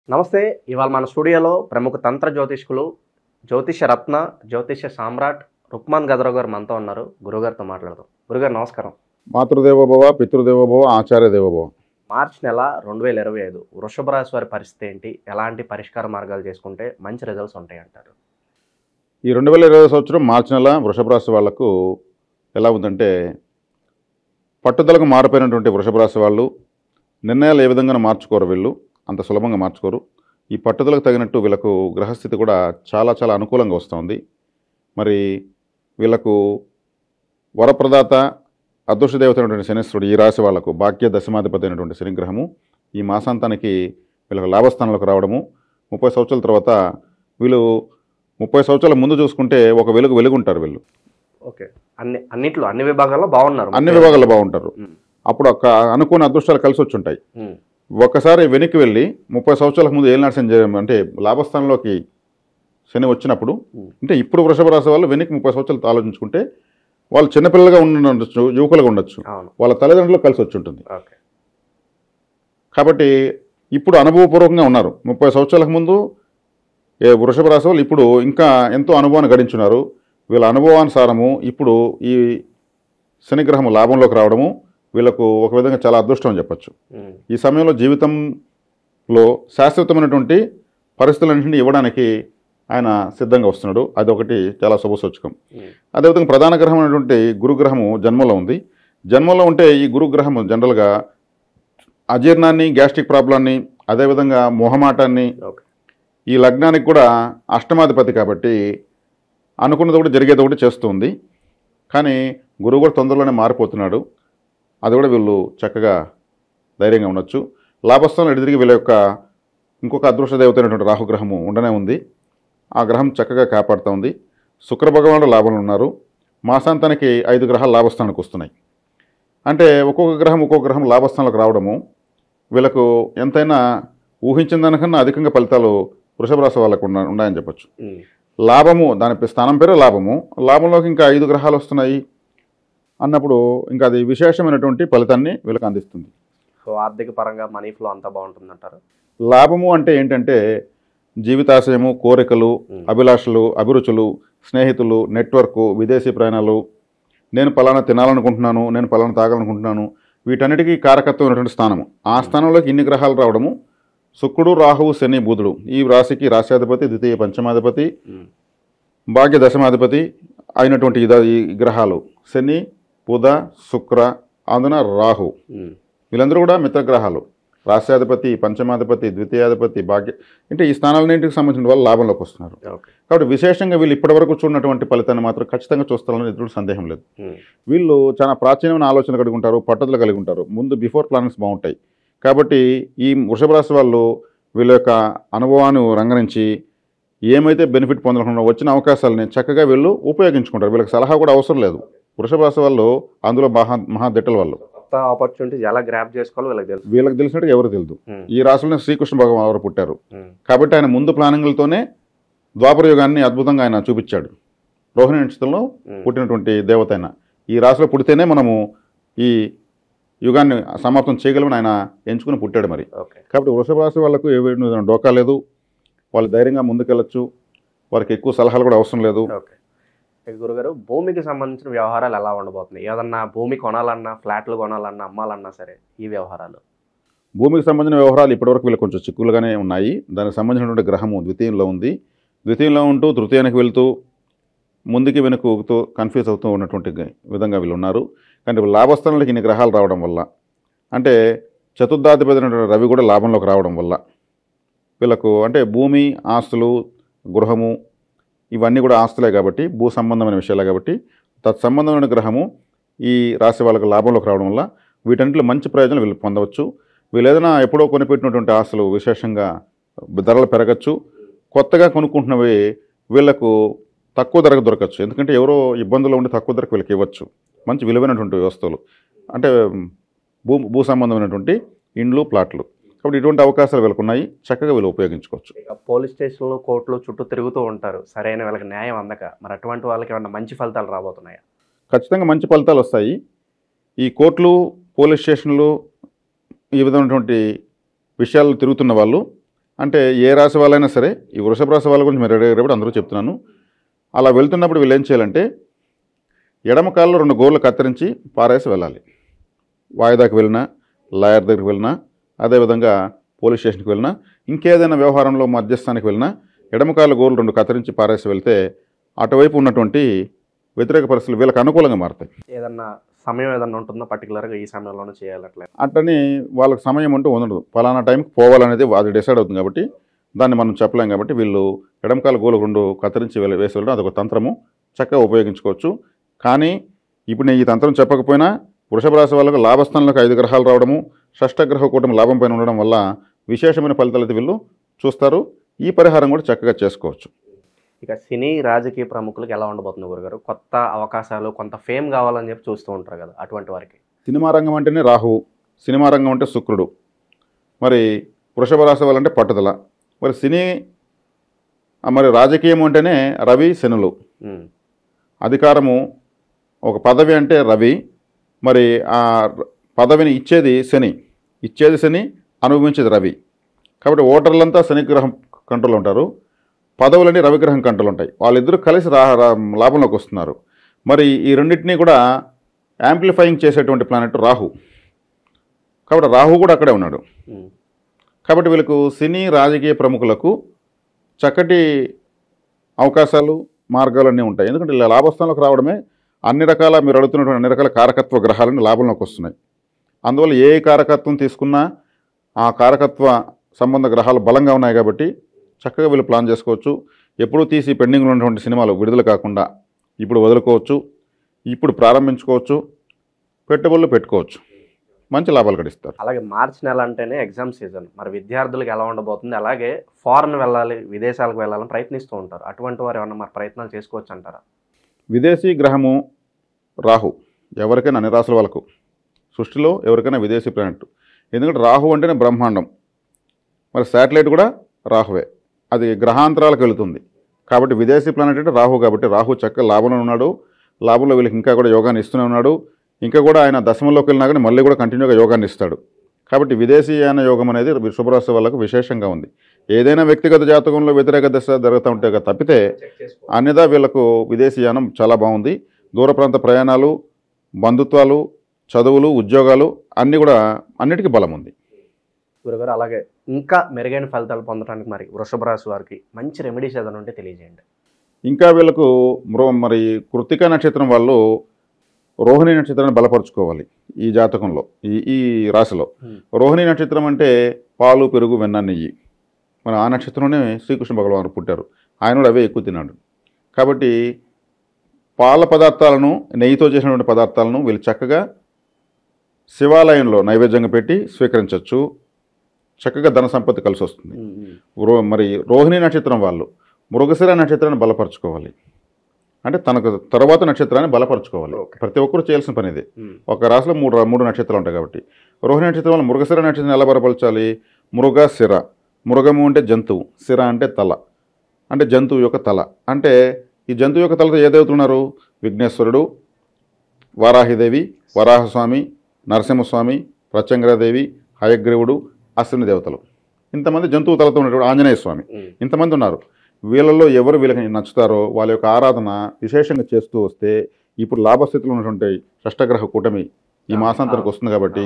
నమస్తే. ఇవాళ మన స్టూడియోలో ప్రముఖ తంత్ర జ్యోతిష్కులు, జ్యోతిష రత్న, జ్యోతిష సామ్రాట్ రుక్మాన్ గదరావు గారు మనతో ఉన్నారు. గురుగారితో మాట్లాడదాం. గురుగారు నమస్కారం. మాతృదేవోభవ, పితృదేవోభవ, ఆచార్య దేవోభవ. మార్చి నెల 2025 వృషభ రాశి వారి పరిస్థితి ఏంటి? ఎలాంటి పరిష్కార మార్గాలు చేసుకుంటే మంచి రిజల్ట్స్ ఉంటాయి అంటారు? ఈ 2020 సంవత్సరం మార్చి నెల వృషభ రాశి వాళ్లకు ఎలా ఉందంటే, పట్టుదలకు మారిపోయినటువంటి వృషభ రాశి వాళ్ళు నిర్ణయాలు ఏ విధంగా మార్చుకోరు. వీళ్ళు అంత సులభంగా మార్చుకోరు. ఈ పట్టుదలకు తగినట్టు వీళ్ళకు గ్రహస్థితి కూడా చాలా చాలా అనుకూలంగా వస్తుంది. మరి వీళ్ళకు వరప్రదాత అదృష్ట దేవత అయినటువంటి శనిశ్వరుడు ఈ రాశి వాళ్లకు భాగ్య దశమాధిపతి అయినటువంటి శనిగ్రహము ఈ మాసాంతానికి వీళ్ళకు లాభస్థానంలోకి రావడము, 30 సంవత్సరాల తర్వాత వీళ్ళు 30 సంవత్సరాల ముందు చూసుకుంటే ఒక వెలుగుంటారు వీళ్ళు. ఓకే. అన్ని విభాగాల్లో బాగున్నారు. అన్ని విభాగాల్లో బాగుంటారు. అప్పుడు ఒక అనుకున్న అదృష్టాలు కలిసి వచ్చి ఉంటాయి. ఒక్కసారి వెనక్కి వెళ్ళి 30 సంవత్సరాలకు ముందు ఏలినాటి శని అంటే లాభస్థానంలోకి శని వచ్చినప్పుడు, అంటే ఇప్పుడు వృషభ రాశి వాళ్ళు వెనక్కి 30 సంవత్సరాలు ఆలోచించుకుంటే వాళ్ళు చిన్నపిల్లలుగా ఉండొచ్చు, యువకులుగా ఉండొచ్చు, వాళ్ళ తల్లిదండ్రులు కలిసి వచ్చి ఉంటుంది. కాబట్టి ఇప్పుడు అనుభవపూర్వకంగా ఉన్నారు. 30 సంవత్సరాలకు ముందు వృషభ రాశి వాళ్ళు ఇప్పుడు ఇంకా ఎంతో అనుభవాన్ని గడించున్నారు. వీళ్ళ అనుభవానుసారము ఇప్పుడు ఈ శనిగ్రహం లాభంలోకి రావడము వీళ్ళకు ఒక విధంగా చాలా అదృష్టం అని చెప్పచ్చు. ఈ సమయంలో జీవితంలో శాశ్వతమైనటువంటి పరిస్థితులన్నింటినీ ఇవ్వడానికి ఆయన సిద్ధంగా వస్తున్నాడు. అదొకటి చాలా శుభసూచకం. అదేవిధంగా ప్రధాన గ్రహం అనేటువంటి గురుగ్రహము జన్మలో ఉంది. జన్మలో ఉంటే ఈ గురుగ్రహం జనరల్గా అజీర్ణాన్ని, గ్యాస్ట్రిక్ ప్రాబ్లాన్ని, అదేవిధంగా మొహమాటాన్ని, ఈ లగ్నానికి కూడా అష్టమాధిపతి కాబట్టి అనుకున్నది ఒకటి జరిగేది ఒకటి చేస్తుంది. కానీ గురువు కూడా తొందరలోనే మారిపోతున్నాడు. అది కూడా వీళ్ళు చక్కగా ధైర్యంగా ఉండొచ్చు. లాభస్థానంలో ఎదురుగా వీళ్ళ యొక్క ఇంకొక అదృష్ట దేవత అయినటువంటి రాహుగ్రహము ఉండనే ఉంది. ఆ గ్రహం చక్కగా కాపాడుతూ ఉంది. శుక్ర భగవానుడు లాభంలో ఉన్నారు. మాసాంతానికి 5 గ్రహాలు లాభస్థానానికి వస్తున్నాయి. అంటే ఒక్కొక్క గ్రహం లాభస్థానంలోకి రావడము వీళ్ళకు ఎంతైనా ఊహించిన దానికన్నా అధికంగా ఫలితాలు వృషభ రాశి వాళ్ళకు ఉన్నాయని చెప్పచ్చు. లాభము, దాని స్థానం పేరు లాభము. లాభంలోకి ఇంకా 5 గ్రహాలు వస్తున్నాయి అన్నప్పుడు ఇంకా అది విశేషమైనటువంటి ఫలితాన్ని వీళ్ళకి అందిస్తుంది. సో ఆర్థిక పరంగా మనీ ఫ్లో అంతా బాగుంటుంది అంటారు. లాభము అంటే ఏంటంటే జీవితాశయము, కోరికలు, అభిలాషలు, అభిరుచులు, స్నేహితులు, నెట్వర్కు, విదేశీ ప్రయాణాలు, నేను పలానా తినాలనుకుంటున్నాను, నేను పలానా తాగాలనుకుంటున్నాను, వీటన్నిటికీ కారకత్వమైనటువంటి స్థానము. ఆ స్థానంలోకి ఇన్ని గ్రహాలు రావడము శుక్రుడు, రాహువు, శని, బుధుడు ఈ రాశికి రాశ్యాధిపతి, ద్వితీయ పంచమాధిపతి, భాగ్య దశమాధిపతి అయినటువంటి ఈ గ్రహాలు శని, బుధ, శుక్ర, అందున రాహు వీళ్ళందరూ కూడా మిత్రగ్రహాలు. రాశ్యాధిపతి, పంచమాధిపతి, ద్వితీయాధిపతి, భాగ్య అంటే ఈ స్థానాలన్నింటికి సంబంధించిన వాళ్ళు లాభంలోకి వస్తున్నారు. కాబట్టి విశేషంగా వీళ్ళు ఇప్పటివరకు చూడనటువంటి ఫలితాన్ని మాత్రం ఖచ్చితంగా చూస్తారని ఎటువంటి సందేహం లేదు. వీళ్ళు చాలా ప్రాచీనమైన ఆలోచన కలిగి ఉంటారు, పట్టుదల కలిగి ఉంటారు. ముందు బిఫోర్ ప్లానింగ్స్ బాగుంటాయి. కాబట్టి ఈ వృషభ రాశి వాళ్ళు వీళ్ళ యొక్క అనుభవాన్ని రంగరించి ఏమైతే బెనిఫిట్ పొందకుండా వచ్చిన అవకాశాలని చక్కగా వీళ్ళు ఉపయోగించుకుంటారు. వీళ్ళకి సలహా కూడా అవసరం లేదు. వృషభ రాశి వాళ్ళు అందులో మహాదిట్టల వాళ్ళు. ఆపర్చునిటీస్ ఎలా గ్రాప్ చేసుకోవాలో వీళ్ళకి తెలిసినట్టు ఎవరు తెలియదు. ఈ రాశిలోనే శ్రీకృష్ణ భగవాన్ ఎవరు పుట్టారు కాబట్టి ఆయన ముందు ప్లానింగ్లతోనే ద్వాపర యుగాన్ని అద్భుతంగా ఆయన చూపించాడు. రోహిణి నక్షత్రంలో పుట్టినటువంటి దేవత ఆయన. ఈ రాశిలో పుడితేనే మనము ఈ యుగాన్ని సమాప్తం చేయగలమని ఆయన ఎంచుకుని పుట్టాడు. మరి కాబట్టి వృషభ రాశి వాళ్ళకు ఏ డోకా లేదు. వాళ్ళు ధైర్యంగా ముందుకెళ్ళచ్చు. వారికి ఎక్కువ సలహాలు కూడా అవసరం లేదు. గురుగారు, భూమికి సంబంధించిన వ్యవహారాలు ఎలా ఉండబోతున్నాయి? ఏదన్నా భూమి కొనాలన్నా, ఫ్లాట్లు కొనాలన్నా, అమ్మాలన్నా సరే ఈ వ్యవహారాలు, భూమికి సంబంధించిన వ్యవహారాలు ఇప్పటివరకు వీళ్ళు కొంచెం చిక్కులుగానే ఉన్నాయి. దానికి సంబంధించినటువంటి గ్రహము ద్వితీయంలో ఉంది. ద్వితీయంలో ఉంటూ తృతీయానికి వెళుతూ ముందుకి వెనుకతో కన్ఫ్యూజ్ అవుతూ ఉన్నటువంటి విధంగా వీళ్ళు ఉన్నారు. కానీ లాభస్థానాలకి ఇన్ని గ్రహాలు రావడం వల్ల, అంటే చతుర్థాధిపతి అయినటువంటి రవి కూడా లాభంలోకి రావడం వల్ల వీళ్ళకు అంటే భూమి, ఆస్తులు, గృహము ఇవన్నీ కూడా ఆస్తులే కాబట్టి, భూ సంబంధమైన విషయాలే కాబట్టి తత్సంబంధమైన గ్రహము ఈ రాశి వాళ్ళకు లాభంలోకి రావడం వల్ల వీటన్నిటిలో మంచి ప్రయోజనం వీళ్ళు పొందవచ్చు. వీళ్ళు ఏదైనా ఎప్పుడో కొనిపెట్టినటువంటి ఆస్తులు విశేషంగా ధరలు పెరగచ్చు. కొత్తగా కొనుక్కుంటున్నవి వీళ్లకు తక్కువ ధరకు దొరకచ్చు. ఎందుకంటే ఎవరో ఇబ్బందుల్లో ఉండి తక్కువ ధరకు వీళ్ళకి ఇవ్వచ్చు. మంచి విలువైనటువంటి వస్తువులు అంటే భూ సంబంధమైనటువంటి ఇండ్లు, ప్లాట్లు. కాబట్టి ఇటువంటి అవకాశాలు వీళ్ళకు ఉన్నాయి. చక్కగా వీళ్ళు ఉపయోగించుకోవచ్చు. పోలీస్ స్టేషన్లు, కోర్టులు చుట్టూ తిరుగుతూ ఉంటారు సరైన వీళ్ళకి న్యాయం అందక. మరి అటువంటి వాళ్ళకి ఏమన్నా మంచి ఫలితాలు రాబోతున్నాయా? ఖచ్చితంగా మంచి ఫలితాలు వస్తాయి. ఈ కోర్టులు, పోలీస్ స్టేషన్లు ఈ విధమైనటువంటి విషయాలు తిరుగుతున్న వాళ్ళు అంటే ఏ రాశి వాళ్ళైనా సరే ఈ వృషభ రాశి వాళ్ళ గురించి మీరు అడిగేటప్పుడు అందరూ చెప్తున్నాను. అలా వెళ్తున్నప్పుడు వీళ్ళు ఏం చేయాలంటే ఎడమ కాల్లో 2 గోర్లు కత్తిరించి పారేసి వెళ్ళాలి. వాయిదాకి వెళ్ళినా, లాయర్ దగ్గరికి వెళ్ళినా, అదేవిధంగా పోలీస్ స్టేషన్కి వెళ్ళినా, ఇంకేదైనా వ్యవహారంలో మధ్యస్థానికి వెళ్ళినా ఎడమ కాళ్ళ గోర్లు 2 కత్తిరించి పారేసి వెళ్తే అటువైపు ఉన్నటువంటి వ్యతిరేక పరిస్థితులు వీళ్ళకి అనుకూలంగా మారుతాయి. ఏదన్నా సమయం ఏదన్నా ఉంటుందో పర్టికులర్గా ఈ సమయంలోనే చేయాలి అట్లా? అట్లని వాళ్ళకి సమయం అంటూ ఉండదు. ఫలానా టైంకి పోవాలనేది అది డిసైడ్ అవుతుంది కాబట్టి దాన్ని మనం చెప్పలేం. కాబట్టి వీళ్ళు ఎడమకాల గోలు 2 కత్తిరించి వేసి వెళ్ళడం అదొక తంత్రము, చక్కగా ఉపయోగించుకోవచ్చు. కానీ ఇప్పుడు నేను ఈ తంత్రం చెప్పకపోయినా వృషభ రాశి వాళ్ళకు లాభస్థానంలోకి 5 గ్రహాలు రావడము, షష్టగ్రహ కూటమి లాభం పైన ఉండడం వల్ల విశేషమైన ఫలితాలు అయితే వీళ్ళు చూస్తారు. ఈ పరిహారం కూడా చక్కగా చేసుకోవచ్చు. ఇక సినీ రాజకీయ ప్రముఖులకు ఎలా ఉండబోతుంది గురుగారు? కొత్త అవకాశాలు, కొంత ఫేమ్ కావాలని చెప్పి చూస్తూ ఉంటారు కదా, అటువంటి వారికి? సినిమా రంగం అంటేనే రాహువు, సినిమా రంగం అంటే శుక్రుడు, మరి వృషభ రాశి వాళ్ళంటే పట్టుదల, మరి సినీ మరి రాజకీయం అంటేనే రవి శనులు. అధికారము ఒక పదవి అంటే రవి, మరి ఆ పదవిని ఇచ్చేది శని, అనుభవించేది రవి. కాబట్టి ఓటర్లంతా శనిగ్రహం కంట్రోల్ ఉంటారు, పదవులని రవిగ్రహం కంట్రోల్ ఉంటాయి. వాళ్ళిద్దరూ కలిసి లాభంలోకి వస్తున్నారు. మరి ఈ రెండింటినీ కూడా యాంప్లిఫైయింగ్ చేసేటువంటి ప్లానెట్ రాహు. కాబట్టి రాహు కూడా అక్కడే ఉన్నాడు. కాబట్టి వీళ్ళకు సినీ రాజకీయ ప్రముఖులకు చక్కటి అవకాశాలు, మార్గాలన్నీ ఉంటాయి. ఎందుకంటే ఇలా లాభస్థానంలోకి రావడమే అన్ని రకాల మీరు అడుగుతున్నటువంటి అన్ని రకాల కారకత్వ గ్రహాలను లాభంలోకి వస్తున్నాయి. అందువల్ల ఏ కారకత్వం తీసుకున్నా ఆ కారకత్వ సంబంధ గ్రహాలు బలంగా ఉన్నాయి కాబట్టి చక్కగా వీళ్ళు ప్లాన్ చేసుకోవచ్చు. ఎప్పుడూ తీసి పెండింగ్లో ఉన్నటువంటి సినిమాలు విడుదల కాకుండా ఇప్పుడు వదులుకోవచ్చు, ఇప్పుడు ప్రారంభించుకోవచ్చు, పెట్టుబడులు పెట్టుకోవచ్చు, మంచి లాభాలు గడిస్తారు. అలాగే మార్చి నెల అంటేనే ఎగ్జామ్ సీజన్. మరి విద్యార్థులకు ఎలా ఉండబోతుంది? అలాగే ఫారెన్ వెళ్ళాలి, విదేశాలకు వెళ్ళాలని ప్రయత్నిస్తూ ఉంటారు. అటువంటి వారు ఏమన్నా మరి ప్రయత్నాలు చేసుకోవచ్చు అంటారా? విదేశీ గ్రహము రాహు ఎవరికైనా అన్ని రాసుల వాళ్ళకు సృష్టిలో ఎవరికైనా విదేశీ ప్లానెట్. ఎందుకంటే రాహు అంటేనే బ్రహ్మాండం, మరి శాటిలైట్ కూడా రాహువే, అది గ్రహాంతరాలకు వెళుతుంది. కాబట్టి విదేశీ ప్లానెట్ అంటే రాహు. కాబట్టి రాహు చక్కగా లాభంలో ఉన్నాడు. లాభంలో వీళ్ళకి ఇంకా కూడా యోగాన్ని ఇస్తూనే ఉన్నాడు. ఇంకా కూడా ఆయన దశమంలోకి వెళ్ళినా కానీ మళ్ళీ కూడా కంటిన్యూగా యోగాన్ని ఇస్తాడు. కాబట్టి విదేశీయాన యోగం అనేది వృషభరాశి వాళ్ళకు విశేషంగా ఉంది. ఏదైనా వ్యక్తిగత జాతకంలో వ్యతిరేక దశ జరుగుతూ ఉంటే తప్పితే అన్నిదా వీళ్ళకు విదేశీయానం చాలా బాగుంది. దూర ప్రాంత ప్రయాణాలు, బంధుత్వాలు, చదువులు, ఉద్యోగాలు అన్నీ కూడా అన్నిటికీ బలం ఉంది. గురుగారు, అలాగే ఇంకా మెరుగైన ఫలితాలు పొందడానికి మరి వృషభ రాశి వారికి మంచి రెమెడీస్ ఏదైనా ఉంటే తెలియజేయండి. ఇంకా వీళ్ళకు మరి కృత్తికా నక్షత్రం వాళ్ళు రోహిణి నక్షత్రాన్ని బలపరుచుకోవాలి. ఈ జాతకంలో ఈ రాశిలో రోహిణి నక్షత్రం అంటే పాలు, పెరుగు, వెన్న, నెయ్యి. మన ఆ నక్షత్రంలోనే శ్రీకృష్ణ భగవానుడు పుట్టారు. ఆయన కూడా అవే ఎక్కువ తిన్నాడు. కాబట్టి పాల పదార్థాలను, నెయ్యితో చేసినటువంటి పదార్థాలను వీళ్ళు చక్కగా శివాలయంలో నైవేద్యంగా పెట్టి స్వీకరించవచ్చు. చక్కగా ధన సంపత్తి కలిసి వస్తుంది. మరి రోహిణి నక్షత్రం వాళ్ళు మృగశిర నక్షత్రాన్ని బలపరుచుకోవాలి. అంటే తనకు తర్వాత నక్షత్రాన్ని బలపరుచుకోవాలి. ప్రతి ఒక్కరు చేయాల్సిన పని ఇది. ఒక రాశిలో మూడు నక్షత్రాలు ఉంటాయి కాబట్టి రోహిణి నక్షత్రం వల్ల మృగశిర నక్షత్రాన్ని ఎలా బలపరచాలి? మృగశిర, మృగము అంటే జంతువు, శిర అంటే తల, అంటే జంతువు యొక్క తల. అంటే ఈ జంతువు యొక్క తలతో ఏ దేవతలు ఉన్నారు? విఘ్నేశ్వరుడు, వారాహిదేవి, వరాహస్వామి, నరసింహస్వామి, ప్రత్యంగరాదేవి, హయగ్రీవుడు, అశ్విని దేవతలు. ఇంతమంది జంతువు తలతో ఉన్నటువంటి ఆంజనేయ స్వామి, ఇంతమంది ఉన్నారు. వీళ్ళల్లో ఎవరు వీళ్ళకి నచ్చుతారో వాళ్ళ యొక్క ఆరాధన విశేషంగా చేస్తూ వస్తే ఇప్పుడు లాభస్థితిలో ఉన్నటువంటి షష్టగ్రహ కూటమి ఈ మాసాంతరికి వస్తుంది కాబట్టి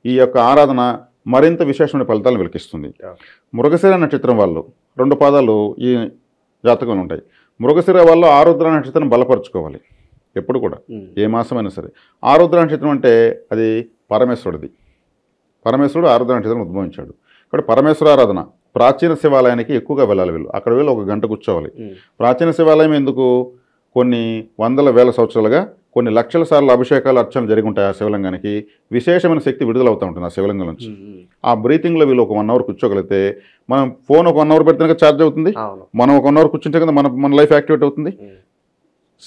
ఈ యొక్క ఆరాధన మరింత విశేషమైన ఫలితాలను వెలికిస్తుంది. మృగశిర నక్షత్రం వాళ్ళు 2 పాదాలు ఈ జాతకంలో ఉంటాయి. మృగశిర వాళ్ళు ఆరుద్ర నక్షత్రం బలపరుచుకోవాలి ఎప్పుడు కూడా, ఏ మాసమైనా సరే. ఆరుద్ర నక్షత్రం అంటే అది పరమేశ్వరుడిది. పరమేశ్వరుడు ఆరుద్ర నక్షత్రం ఉద్భవించాడు. కాబట్టి పరమేశ్వర ఆరాధన ప్రాచీన శివాలయానికి ఎక్కువగా వెళ్ళాలి వీళ్ళు. అక్కడ వెళ్ళి 1 గంట కూర్చోవాలి. ప్రాచీన శివాలయం ఎందుకు? కొన్ని వందల వేల సంవత్సరాలుగా కొన్ని లక్షల సార్లు అభిషేకాలు, అర్చనలు జరిగి ఉంటాయి. ఆ శివలింగానికి విశేషమైన శక్తి విడుదలవుతూ ఉంటుంది ఆ శివలింగం నుంచి. ఆ బ్రీతింగ్లో వీళ్ళు 1 అవర్ కూర్చోగలిగితే, మనం ఫోన్ 1 అవర్ పెడితే ఛార్జ్ అవుతుంది, మనం 1 అవర్ కూర్చుంటే కదా మన లైఫ్ యాక్టివేట్ అవుతుంది.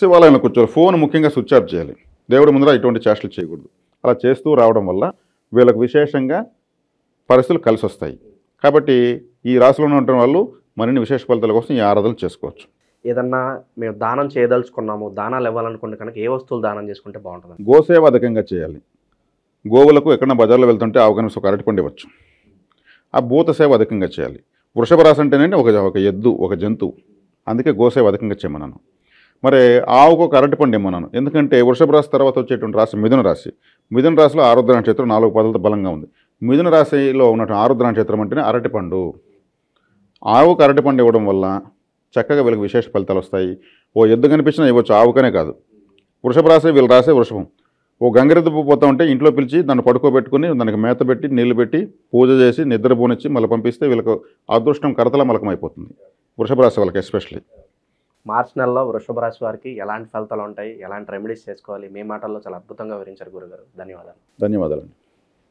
శివాలయంలో కూర్చోవాలి. ఫోన్ ముఖ్యంగా స్విచ్ ఆఫ్ చేయాలి. దేవుడి ముందర ఇటువంటి చేష్టలు చేయకూడదు. అలా చేస్తూ రావడం వల్ల వీళ్ళకు విశేషంగా పరిస్థితులు కలిసి వస్తాయి. కాబట్టి ఈ రాశిలో ఉన్న వాళ్ళు మరిన్ని విశేష ఫలితాల కోసం ఈ ఆరాధనలు చేసుకోవచ్చు. ఏదన్నా మేము దానం చేయదలుచుకున్నాము, దానాలు ఇవ్వాలనుకుంటే కనుక ఏ వస్తువులు దానం చేసుకుంటే బాగుంటుంది? గోసేవ అధికంగా చేయాలి. గోవులకు ఎక్కడన్నా బజార్లో వెళ్తుంటే అవగాహన ఒక అరటిపండు ఇవ్వచ్చు. ఆ భూత సేవ అధికంగా చేయాలి. వృషభ రాశి అంటేనే ఒక ఎద్దు, ఒక జంతువు. అందుకే గోసేవ అధికంగా చేయమన్నాను. మరి ఆవుకు ఒక అరటిపండు ఇమ్మన్నాను. ఎందుకంటే వృషభ రాశి తర్వాత వచ్చేటువంటి రాశి మిథున రాశి. మిథున రాశిలో ఆరుద్ర నక్షత్రం 4 పదాలతో బలంగా ఉంది. మిథున రాశిలో ఉన్నటువంటి ఆరుద్ర నక్షత్రం అంటేనే అరటిపండు. ఆవుకు అరటిపండు ఇవ్వడం వల్ల చక్కగా వీళ్ళకి విశేష ఫలితాలు వస్తాయి. ఓ ఎద్దు కనిపించినా ఇవ్వచ్చు, ఆవుకనే కాదు. వృషభ రాశి వీళ్ళు రాసే వృషభం. ఓ గంగిరెద్దు పోతా ఉంటే ఇంట్లో పిలిచి దాన్ని పడుకోబెట్టుకుని దానికి మేత పెట్టి నీళ్లు పెట్టి పూజ చేసి నిద్రపోనిచ్చి మళ్ళీ పంపిస్తే వీళ్ళకు అదృష్టం కరతల మలకం అయిపోతుంది. వృషభ రాశి వాళ్ళకి ఎస్పెషల్లీ. మార్చి నెలలో వృషభ రాశి వారికి ఎలాంటి ఫలితాలు ఉంటాయి, ఎలాంటి రెమెడీస్ చేసుకోవాలి, మీ మాటల్లో చాలా అద్భుతంగా వివరించారు గురుగారు. ధన్యవాదాలు. ధన్యవాదాలు.